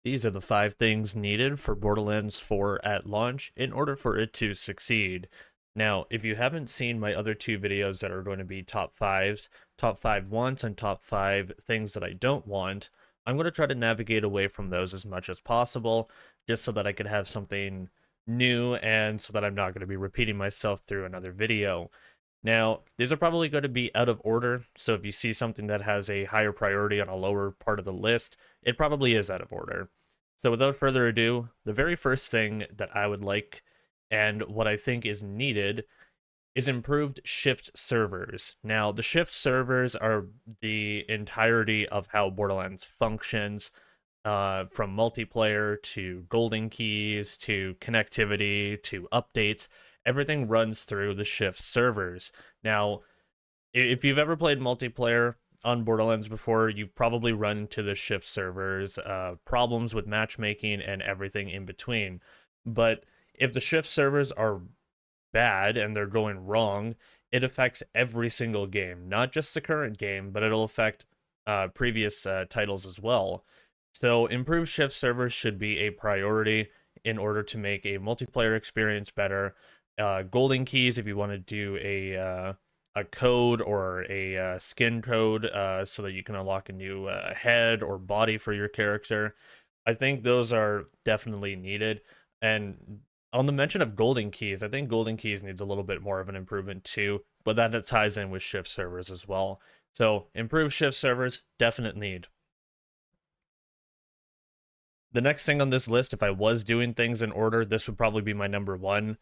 These are the 5 things needed for Borderlands 4 at launch in order for it to succeed. Now, if you haven't seen my other 2 videos that are going to be top 5s, top 5 wants and top 5 things that I don't want, I'm going to try to navigate away from those as much as possible, just so that I could have something new and so that I'm not going to be repeating myself through another video. Now, these are probably going to be out of order, so if you see something that has a higher priority on a lower part of the list, it probably is out of order. So without further ado, the very first thing that I would like and what I think is needed is improved shift servers. Now, the shift servers are the entirety of how Borderlands functions, from multiplayer to golden keys to connectivity to updates. Everything runs through the shift servers. Now, if you've ever played multiplayer on Borderlands before, you've probably run into the shift servers, problems with matchmaking and everything in between. But if the shift servers are bad and they're going wrong, it affects every single game, not just the current game, but it'll affect previous titles as well. So improved shift servers should be a priority in order to make a multiplayer experience better. Golden keys, if you want to do a code or a skin code, so that you can unlock a new head or body for your character. I think those are definitely needed. And on the mention of golden keys, I think golden keys needs a little bit more of an improvement too, but that ties in with shift servers as well. So improved shift servers, definite need. The next thing on this list, if I was doing things in order, this would probably be my number 1.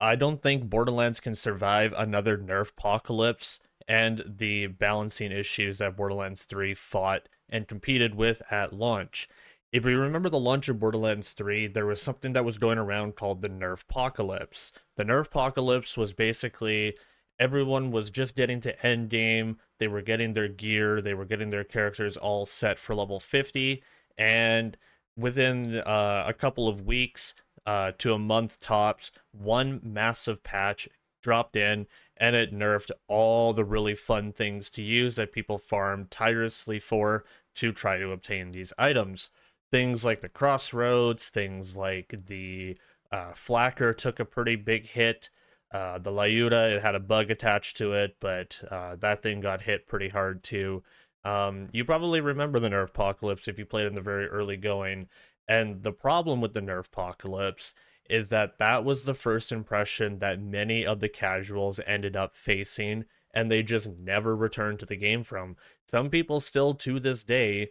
I don't think Borderlands can survive another Nerfpocolypse and the balancing issues that Borderlands 3 fought and competed with at launch. If we remember the launch of Borderlands 3, there was something that was going around called the Nerfpocolypse. The Nerfpocolypse was basically everyone was just getting to Endgame, they were getting their gear, they were getting their characters all set for level 50, and within a couple of weeks to a month tops, one massive patch dropped in and it nerfed all the really fun things to use that people farmed tirelessly for to try to obtain these items. Things like the crossroads, things like the flacker took a pretty big hit. The Lyuda, it had a bug attached to it, but that thing got hit pretty hard too. You probably remember the Nerfpocolypse if you played in the very early going. And the problem with the Nerfpocolypse is that that was the first impression that many of the casuals ended up facing, and they just never returned to the game from. Some people still, to this day,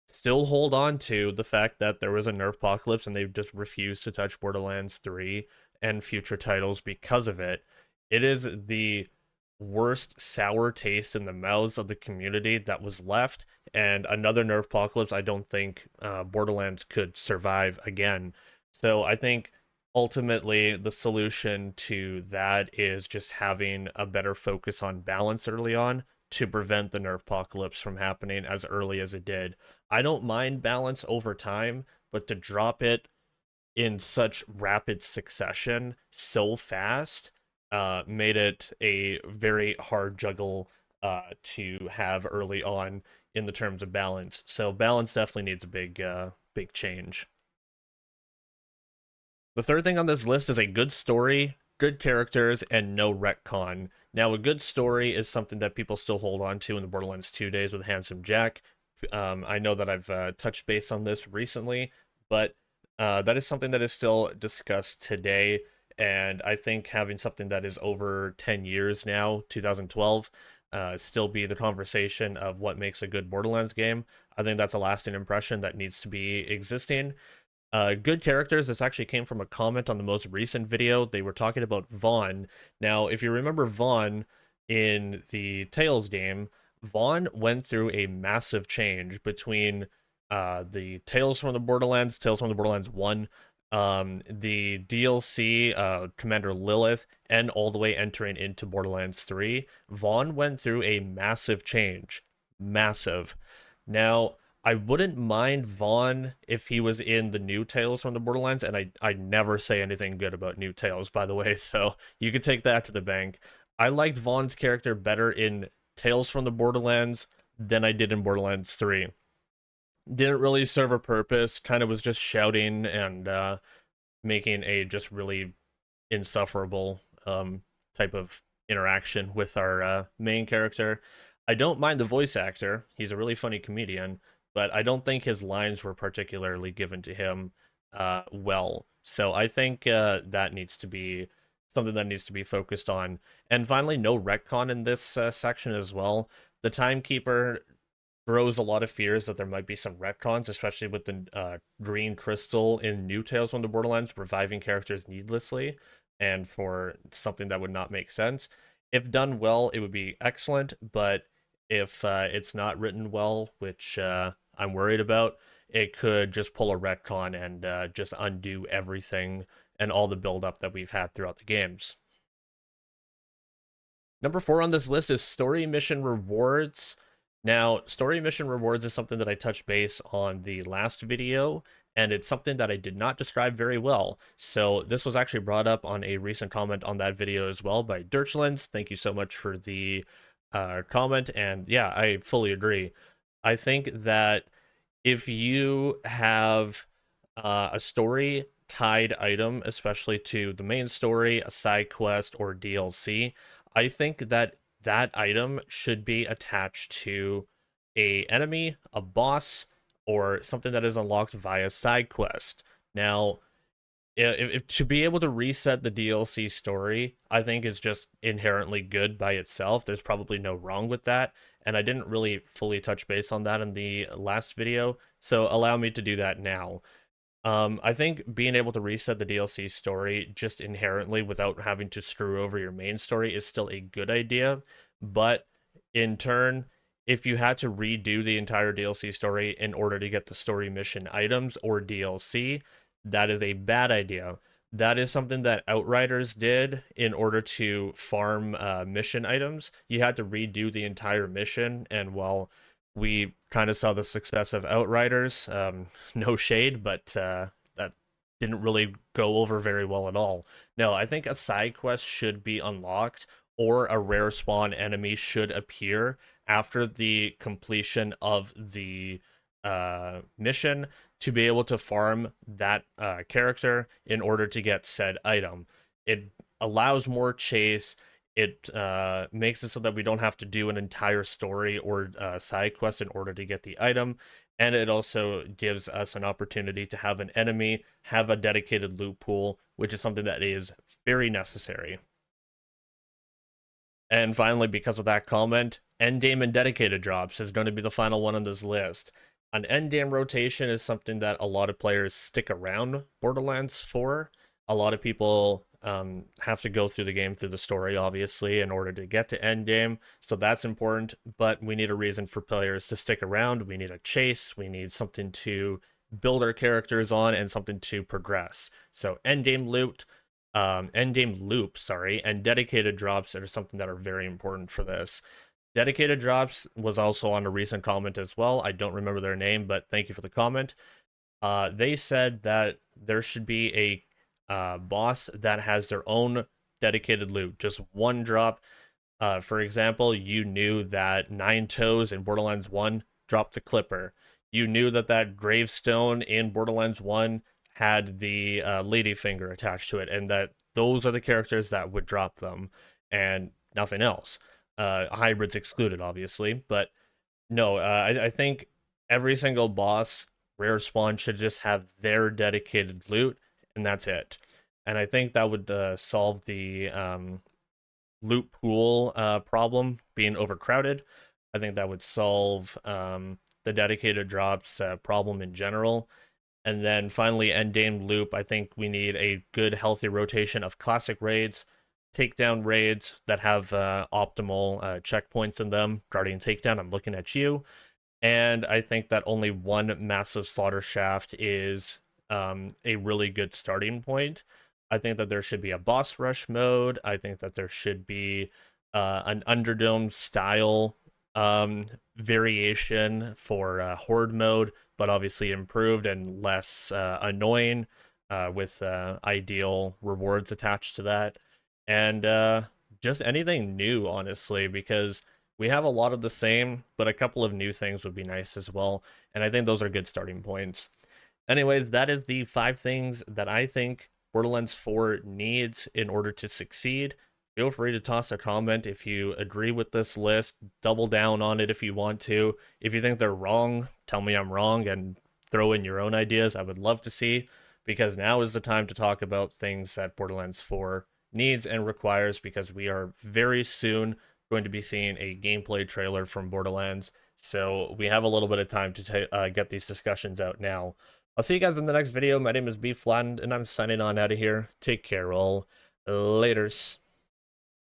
still hold on to the fact that there was a Nerfpocolypse and they just refused to touch Borderlands 3 and future titles because of it. It is the worst sour taste in the mouths of the community that was left, and another Nerfpocolypse, I don't think Borderlands could survive again. So I think ultimately the solution to that is just having a better focus on balance early on to prevent the Nerfpocolypse from happening as early as it did. I don't mind balance over time, but to drop it in such rapid succession so fast made it a very hard juggle to have early on in the terms of balance. So balance definitely needs a big change. The third thing on this list is a good story, good characters, and no retcon. Now, a good story is something that people still hold on to in the Borderlands 2 days with Handsome Jack. I know that I've touched base on this recently, but that is something that is still discussed today. And I think having something that is over 10 years now, 2012, still be the conversation of what makes a good Borderlands game. I think that's a lasting impression that needs to be existing. Good characters, this actually came from a comment on the most recent video. They were talking about Vaughn. Now, if you remember Vaughn in the Tales game, Vaughn went through a massive change between the Tales from the Borderlands 1, the DLC, Commander Lilith, and all the way entering into Borderlands 3. Vaughn went through a massive change. Massive. Now, I wouldn't mind Vaughn if he was in the new Tales from the Borderlands, and I never say anything good about new Tales, by the way, so you can take that to the bank. I liked Vaughn's character better in Tales from the Borderlands than I did in Borderlands 3. didn't really serve a purpose, kind of was just shouting and making a just really insufferable type of interaction with our main character. I don't mind the voice actor. He's a really funny comedian, but I don't think his lines were particularly given to him well. So I think that needs to be something that needs to be focused on. And finally, no retcon in this section as well. The Timekeeper throws a lot of fears that there might be some retcons, especially with the green crystal in New Tales from the Borderlands reviving characters needlessly and for something that would not make sense. If done well, it would be excellent, but if it's not written well, which I'm worried about, it could just pull a retcon and just undo everything and all the build-up that we've had throughout the games. Number 4 on this list is story mission rewards. Now, story mission rewards is something that I touched base on the last video, and it's something that I did not describe very well. So this was actually brought up on a recent comment on that video as well by Dirchlands. Thank you so much for the comment, and yeah, I fully agree. I think that if you have a story tied item, especially to the main story, a side quest, or DLC, I think that that item should be attached to a enemy, a boss, or something that is unlocked via side quest. Now, if to be able to reset the DLC story, I think is just inherently good by itself. There's probably no wrong with that, and I didn't really fully touch base on that in the last video, so allow me to do that now. I think being able to reset the DLC story just inherently without having to screw over your main story is still a good idea, but in turn, if you had to redo the entire DLC story in order to get the story mission items or DLC, that is a bad idea. That is something that Outriders did in order to farm mission items. You had to redo the entire mission, and while we kind of saw the success of Outriders, no shade, but that didn't really go over very well at all. No, I think a side quest should be unlocked, or a rare spawn enemy should appear after the completion of the mission to be able to farm that character in order to get said item. It allows more chase. It makes it so that we don't have to do an entire story or side quest in order to get the item. And it also gives us an opportunity to have an enemy have a dedicated loot pool, which is something that is very necessary. And finally, because of that comment, Endgame and dedicated drops is going to be the final one on this list. An endgame rotation is something that a lot of players stick around Borderlands for. A lot of people have to go through the game through the story, obviously, in order to get to endgame, so that's important, but we need a reason for players to stick around. We need a chase, we need something to build our characters on, and something to progress. So endgame loot, endgame loop, sorry, and dedicated drops are something that are very important for this. Dedicated drops was also on a recent comment as well. I don't remember their name, but thank you for the comment. They said that there should be a boss that has their own dedicated loot, just one drop. For example, you knew that Nine Toes in Borderlands 1 dropped the Clipper. You knew that that gravestone in Borderlands 1 had the ladyfinger attached to it, and that those are the characters that would drop them, and nothing else. Hybrids excluded, obviously, but no, I think every single boss, rare spawn, should just have their dedicated loot, and that's it. And I think that would solve the loot pool problem being overcrowded. I think that would solve the dedicated drops problem in general. And then finally, endgame loop. I think we need a good, healthy rotation of classic raids, takedown raids that have optimal checkpoints in them. Guardian takedown, I'm looking at you. And I think that only one massive slaughter shaft is a really good starting point. I think that there should be a boss rush mode. I think that there should be an Underdome style variation for horde mode, but obviously improved and less annoying with ideal rewards attached to that. And just anything new, honestly, because we have a lot of the same, but a couple of new things would be nice as well. And I think those are good starting points. Anyways, that is the 5 things that I think Borderlands 4 needs in order to succeed. Feel free to toss a comment if you agree with this list. Double down on it if you want to. If you think they're wrong, tell me I'm wrong and throw in your own ideas. I would love to see, because now is the time to talk about things that Borderlands 4 needs and requires, because we are very soon going to be seeing a gameplay trailer from Borderlands. So we have a little bit of time to get these discussions out now. I'll see you guys in the next video. My name is Bflattened, and I'm signing on out of here. Take care, all. Laters.